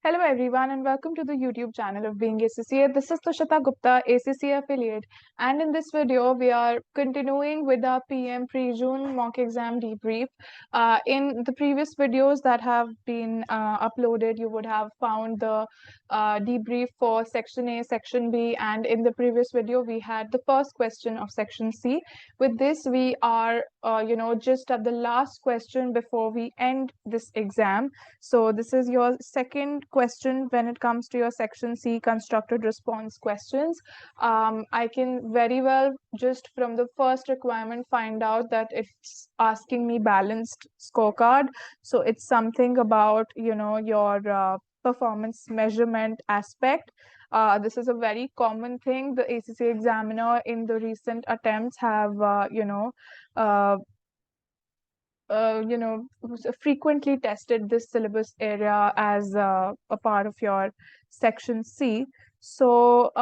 Hello everyone and welcome to the YouTube channel of BeingACCA. This is Tushita Gupta, ACCA affiliate, and in this video we are continuing with our PM pre-June mock exam debrief. In the previous videos that have been uploaded, you would have found the debrief for section A, section B, and in the previous video we had the first question of section C. With this we are just at the last question before we end this exam. So this is your second question when it comes to your section C constructed response questions. I can very well just from the first requirement find out that it's asking me balanced scorecard. So it's something about, your performance measurement aspect. This is a very common thing. The ACCA examiner in the recent attempts have, uh, frequently tested this syllabus area as a part of your section C. So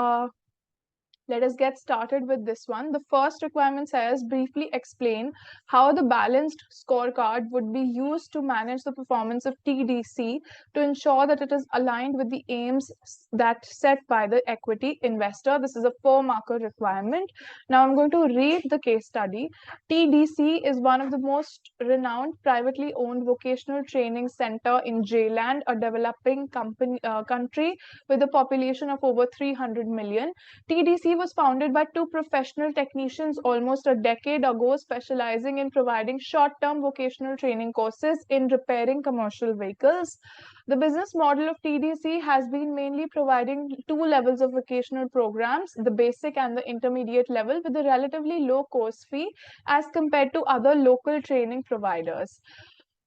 let us get started with this one. The first requirement says briefly explain how the balanced scorecard would be used to manage the performance of TDC to ensure that it is aligned with the aims that set by the equity investor. This is a 4-marker requirement. Now I'm going to read the case study. TDC is one of the most renowned privately owned vocational training center in J-Land, a developing country with a population of over 300 million. TDC was founded by two professional technicians almost a decade ago, specializing in providing short-term vocational training courses in repairing commercial vehicles. The business model of TDC has been mainly providing two levels of vocational programs, the basic and the intermediate level, with a relatively low course fee as compared to other local training providers.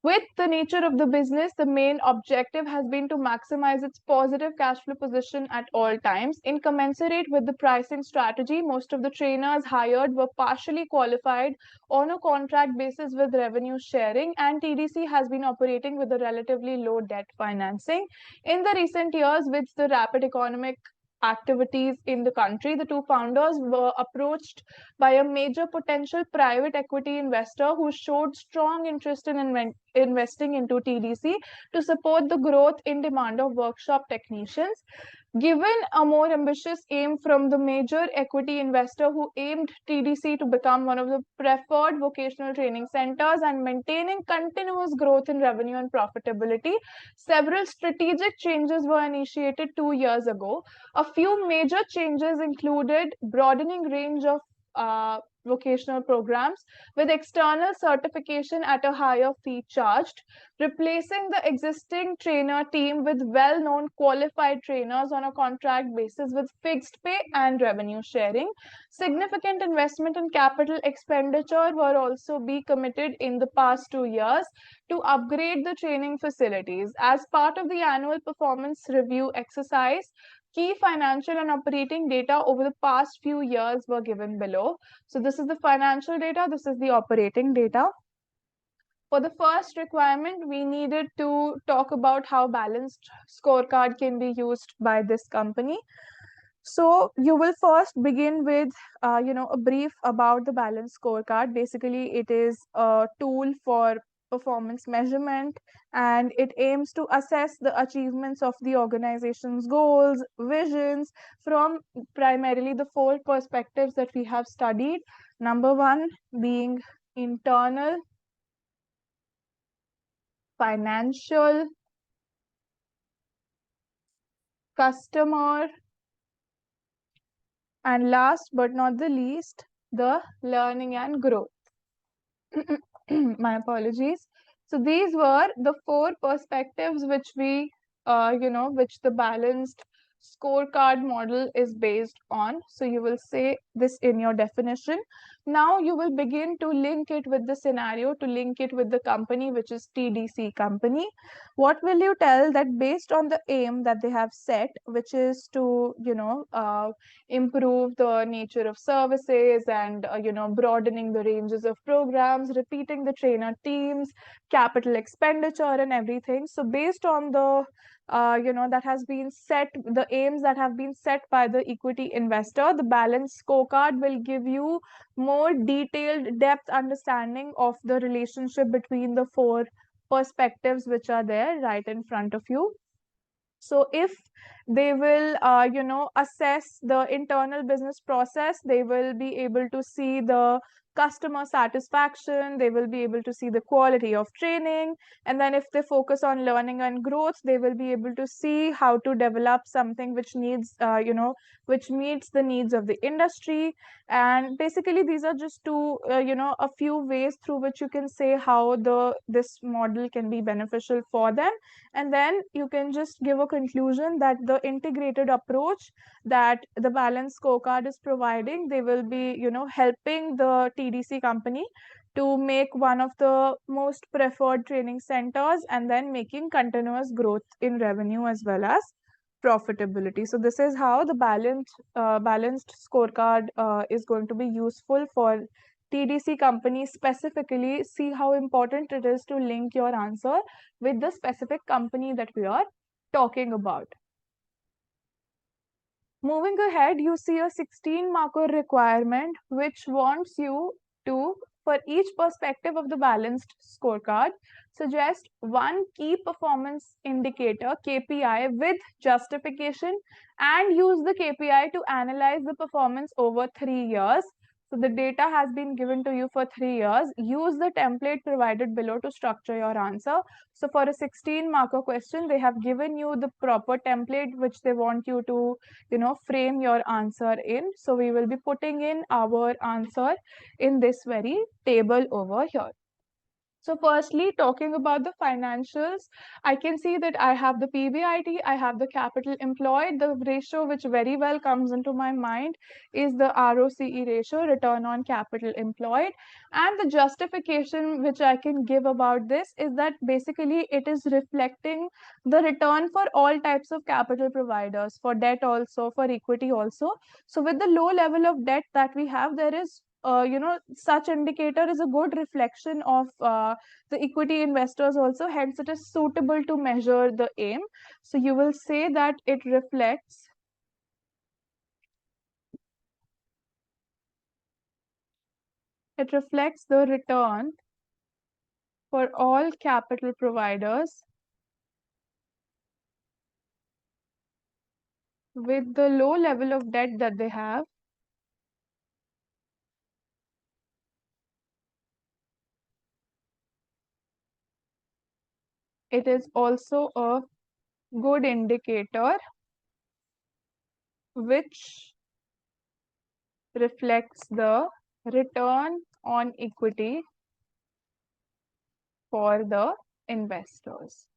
With the nature of the business, the main objective has been to maximize its positive cash flow position at all times. In commensurate with the pricing strategy, most of the trainers hired were partially qualified on a contract basis with revenue sharing, and TDC has been operating with a relatively low debt financing. In the recent years, with the rapid economic activities in the country, the two founders were approached by a major potential private equity investor who showed strong interest in investing into TDC to support the growth in demand of workshop technicians. Given a more ambitious aim from the major equity investor who aimed TDC to become one of the preferred vocational training centers and maintaining continuous growth in revenue and profitability, several strategic changes were initiated 2 years ago. A few major changes included broadening range of vocational programs with external certification at a higher fee charged, replacing the existing trainer team with well-known qualified trainers on a contract basis with fixed pay and revenue sharing. Significant investment in capital expenditure were also be committed in the past 2 years to upgrade the training facilities. As part of the annual performance review exercise, key financial and operating data over the past few years were given below. So this is the financial data, this is the operating data. For the first requirement, we needed to talk about how balanced scorecard can be used by this company. So you will first begin with, a brief about the balanced scorecard. Basically, it is a tool for performance measurement, and it aims to assess the achievements of the organization's goals, visions from primarily the 4 perspectives that we have studied. Number one being internal, financial, customer, and last but not the least, the learning and growth. My apologies. So these were the 4 perspectives which which the balanced scorecard model is based on. So you will say this in your definition. Now you will begin to link it with the scenario, to link it with the company, which is TDC company. What will you tell that based on the aim that they have set, which is to, improve the nature of services and, broadening the ranges of programs, repeating the trainer teams, capital expenditure and everything. So based on the that has been set, the aims that have been set by the equity investor, the balanced scorecard will give you more detailed depth understanding of the relationship between the 4 perspectives which are there right in front of you. So if they will, assess the internal business process, they will be able to see the customer satisfaction, they will be able to see the quality of training, and then if they focus on learning and growth, they will be able to see how to develop something which needs, which meets the needs of the industry. And basically, these are just two, a few ways through which you can say how this model can be beneficial for them. And then you can just give a conclusion that the integrated approach that the balanced scorecard is providing, they will be, helping the TDC company to make one of the most preferred training centers, and then making continuous growth in revenue as well as profitability. So this is how the balanced scorecard is going to be useful for TDC companies specifically. See how important it is to link your answer with the specific company that we are talking about. Moving ahead, you see a 16 marker requirement which wants you to, for each perspective of the balanced scorecard, suggest one key performance indicator KPI with justification, and use the KPI to analyze the performance over 3 years. So the data has been given to you for 3 years. Use the template provided below to structure your answer. So for a 16 marker question, they have given you the proper template which they want you to, frame your answer in. So we will be putting in our answer in this very table over here. So firstly, talking about the financials, I can see that I have the PBIT, I have the capital employed. The ratio which very well comes into my mind is the ROCE ratio, return on capital employed. And the justification which I can give about this is that basically it is reflecting the return for all types of capital providers, for debt also, for equity also. So with the low level of debt that we have, there is such indicator is a good reflection of the equity investors also, hence it is suitable to measure the aim. So you will say that it reflects the return for all capital providers with the low level of debt that they have. It is also a good indicator which reflects the return on equity for the investors.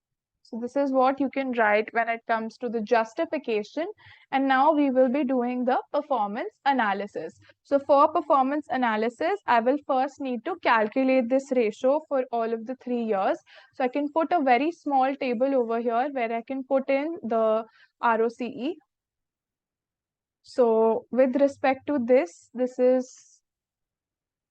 So this is what you can write when it comes to the justification. And now we will be doing the performance analysis. So for performance analysis, I will first need to calculate this ratio for all of the 3 years. So I can put a very small table over here where I can put in the ROCE. So with respect to this, this is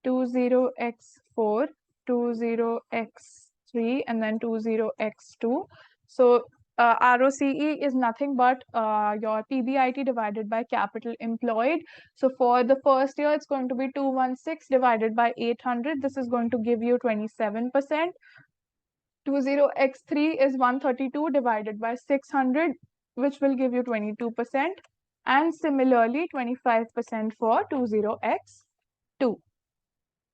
20x4, 20x3, and then 20x2. So ROCE is nothing but your PBIT divided by capital employed. So for the first year, it's going to be 216 divided by 800. This is going to give you 27%. 20x3 is 132 divided by 600, which will give you 22%. And similarly, 25% for 20x2.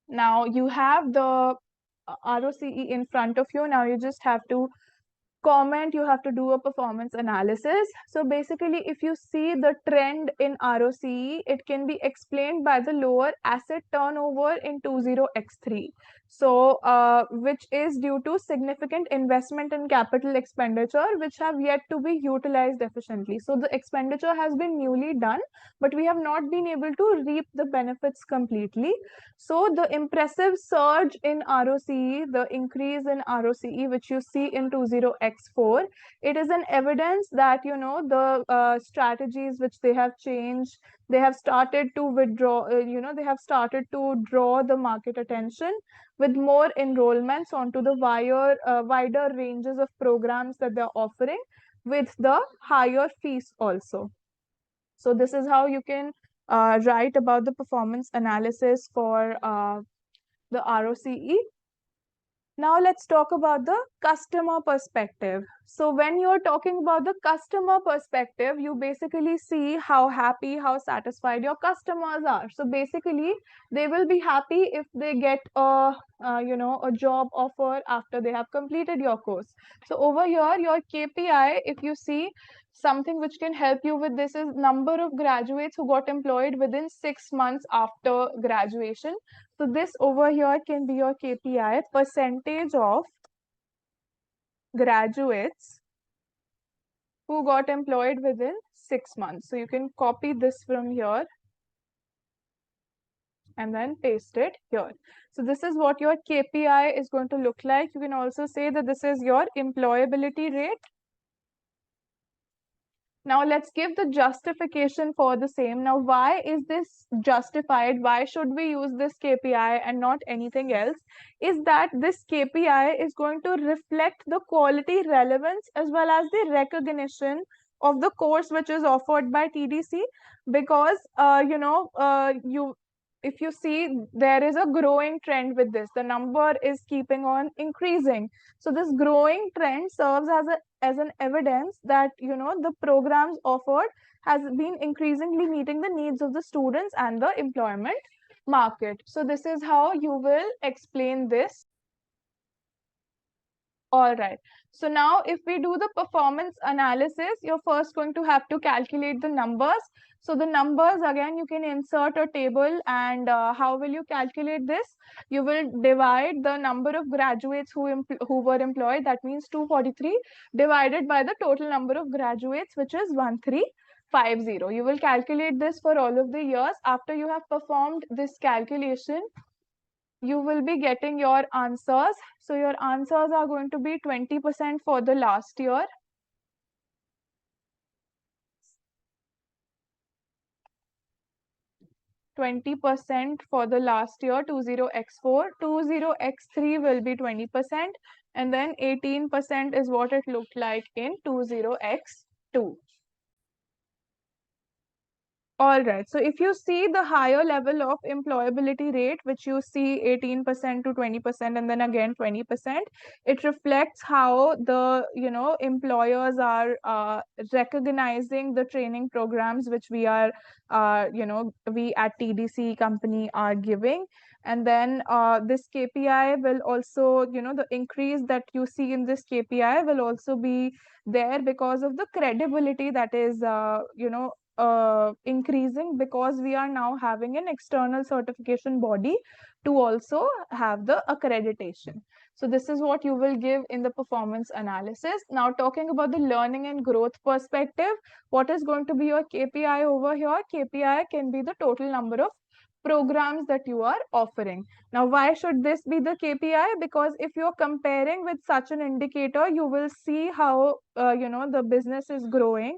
Now you have the ROCE in front of you. Now you just have to comment, you have to do a performance analysis. So basically, if you see the trend in ROCE, it can be explained by the lower asset turnover in 20x3. So which is due to significant investment in capital expenditure, which have yet to be utilized efficiently. So the expenditure has been newly done, but we have not been able to reap the benefits completely. So the impressive surge in ROCE, the increase in ROCE, which you see in 20x4, it is an evidence that, the strategies which they have changed, they have started to withdraw, they have started to draw the market attention with more enrollments onto the wider ranges of programs that they're offering with the higher fees also. So this is how you can write about the performance analysis for the ROCE. Now let's talk about the customer perspective. So when you're talking about the customer perspective, you basically see how happy, how satisfied your customers are. So basically, they will be happy if they get a job offer after they have completed your course. So over here, your KPI, if you see, something which can help you with this is number of graduates who got employed within 6 months after graduation. So this over here can be your KPI, percentage of graduates who got employed within 6 months. So you can copy this from here and then paste it here. So this is what your KPI is going to look like. You can also say that this is your employability rate. Now let's give the justification for the same. Now, why is this justified? Why should we use this KPI and not anything else? Is that this KPI is going to reflect the quality, relevance, as well as the recognition of the course which is offered by TDC. Because if you see, there is a growing trend with this. The number is keeping on increasing. So this growing trend serves as an evidence that the programs offered has been increasingly meeting the needs of the students and the employment market. So this is how you will explain this. All right. So now if we do the performance analysis, you're first going to have to calculate the numbers. So the numbers, again, you can insert a table, and how will you calculate this? You will divide the number of graduates who were employed, that means 243, divided by the total number of graduates, which is 1350. You will calculate this for all of the years. After you have performed this calculation, you will be getting your answers. So your answers are going to be 20% for the last year, 20% for the last year, 20x4, 20x3 will be 20%, and then 18% is what it looked like in 20x2. All right. So if you see the higher level of employability rate, which you see 18% to 20%, and then again 20%, it reflects how the employers are recognizing the training programs which we are we at TDC company are giving. And then this KPI will also, the increase that you see in this KPI will also be there because of the credibility that is increasing, because we are now having an external certification body to also have the accreditation. So this is what you will give in the performance analysis. Now talking about the learning and growth perspective, what is going to be your KPI over here? KPI can be the total number of programs that you are offering. Now, why should this be the KPI? Because if you're comparing with such an indicator, you will see how the business is growing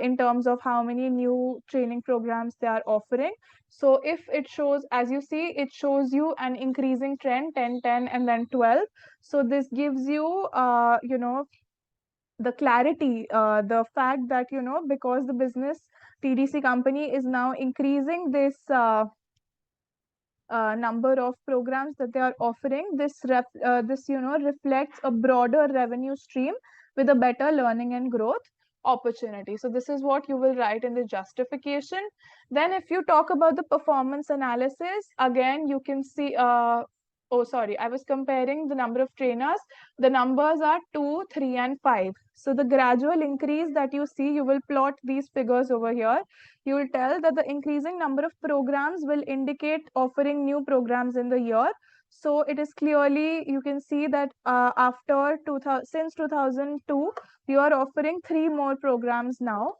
in terms of how many new training programs they are offering. So if it shows, as you see, it shows you an increasing trend, 10, 10, and then 12. So this gives you, the clarity, the fact that, because the business TDC company is now increasing this number of programs that they are offering, this reflects a broader revenue stream with a better learning and growth opportunity. So this is what you will write in the justification. Then if you talk about the performance analysis, again you can see oh sorry, I was comparing the number of trainers. The numbers are 2, 3, and 5. So the gradual increase that you see, you will plot these figures over here. You will tell that the increasing number of programs will indicate offering new programs in the year. So it is clearly, you can see that after 2000, since 2002, you are offering 3 more programs now.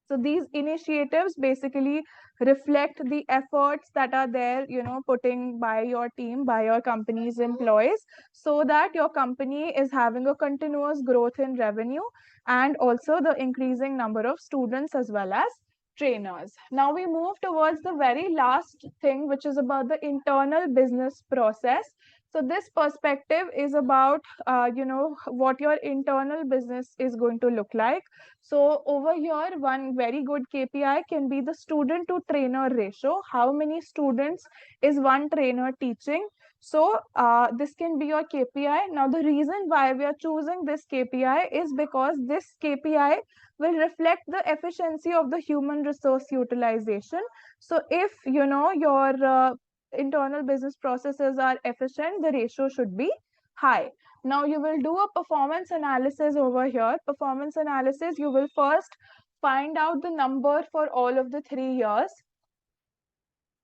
So these initiatives basically reflect the efforts that are there, putting by your team, by your company's employees, so that your company is having a continuous growth in revenue and also the increasing number of students as well as trainers. Now we move towards the very last thing, which is about the internal business process. So this perspective is about, what your internal business is going to look like. So over here, one very good KPI can be the student to trainer ratio. How many students is one trainer teaching? So this can be your KPI. Now, the reason why we are choosing this KPI is because this KPI will reflect the efficiency of the human resource utilization. So if your internal business processes are efficient, the ratio should be high. Now you will do a performance analysis over here. Performance analysis, you will first find out the number for all of the 3 years.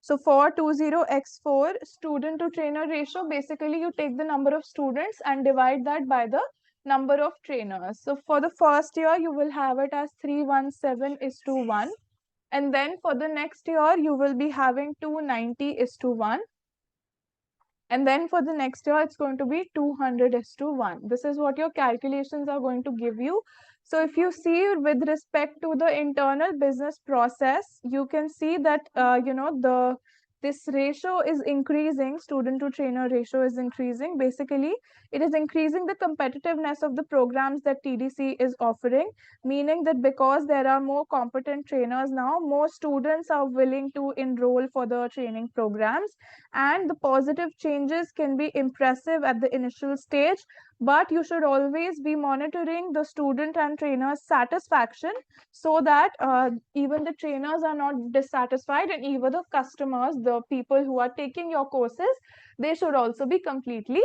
So for 20x4 student to trainer ratio, basically you take the number of students and divide that by the number of trainers. So for the first year, you will have it as 317:1. And then for the next year, you will be having 290:1. And then for the next year, it's going to be 200:1. This is what your calculations are going to give you. So if you see with respect to the internal business process, you can see that, this ratio is increasing, student to trainer ratio is increasing. Basically, it is increasing the competitiveness of the programs that TDC is offering, meaning that because there are more competent trainers now, more students are willing to enroll for the training programs, and the positive changes can be impressive at the initial stage, but you should always be monitoring the student and trainers satisfaction, so that even the trainers are not dissatisfied, and even the customers, the people who are taking your courses, they should also be completely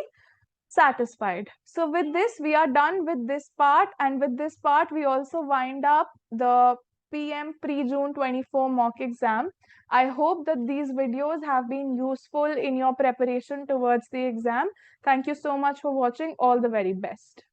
satisfied. So with this, we are done with this part, and with this part, we also wind up the PM pre-June 24 mock exam. I hope that these videos have been useful in your preparation towards the exam. Thank you so much for watching. All the very best.